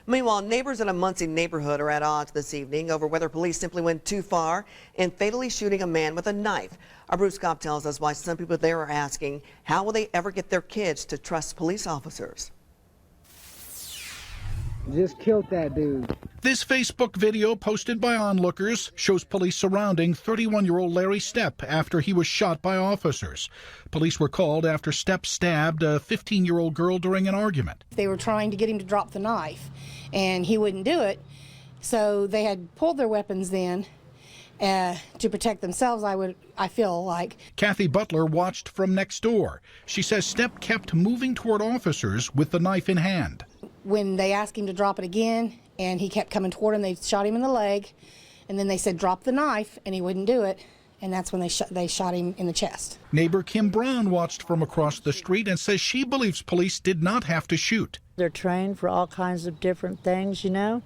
Meanwhile, neighbors in a Muncie neighborhood are at odds this evening over whether police simply went too far in fatally shooting a man with a knife. Our Bruce Kopp tells us why some people there are asking, how will they ever get their kids to trust police officers? Just killed that dude. This Facebook video posted by onlookers shows police surrounding 31-year-old Larry Stepp after he was shot by officers. Police were called after Stepp stabbed a 15-year-old girl during an argument. They were trying to get him to drop the knife, and he wouldn't do it, so they had pulled their weapons then to protect themselves, I feel like. Kathy Butler watched from next door. She says Stepp kept moving toward officers with the knife in hand. When they asked him to drop it again, and he kept coming toward him, they shot him in the leg, and then they said drop the knife, and he wouldn't do it, and that's when they shot him in the chest. Neighbor Kim Brown watched from across the street and says she believes police did not have to shoot. They're trained for all kinds of different things, you know.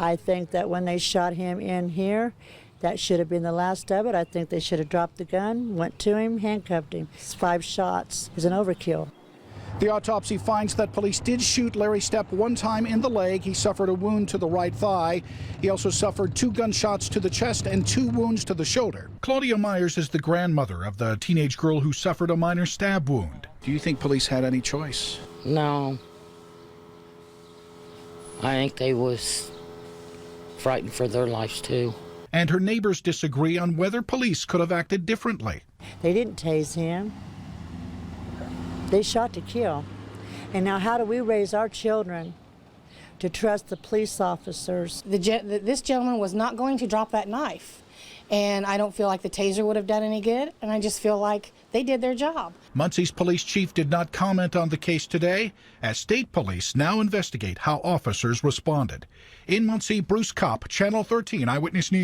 I think that when they shot him in here, that should have been the last of it. I think they should have dropped the gun, went to him, handcuffed him. 5 shots is an overkill. The autopsy finds that police did shoot Larry Stepp one time in the leg. He suffered a wound to the right thigh. He also suffered 2 gunshots to the chest and 2 wounds to the shoulder. Claudia Myers is the grandmother of the teenage girl who suffered a minor stab wound. Do you think police had any choice? No. I think they was frightened for their lives too. And her neighbors disagree on whether police could have acted differently. They didn't tase him. They shot to kill. And now how do we raise our children to trust the police officers? This gentleman was not going to drop that knife. And I don't feel like the taser would have done any good, and I just feel like they did their job. Muncie's police chief did not comment on the case today, as state police now investigate how officers responded. In Muncie, Bruce Kopp, Channel 13 Eyewitness News.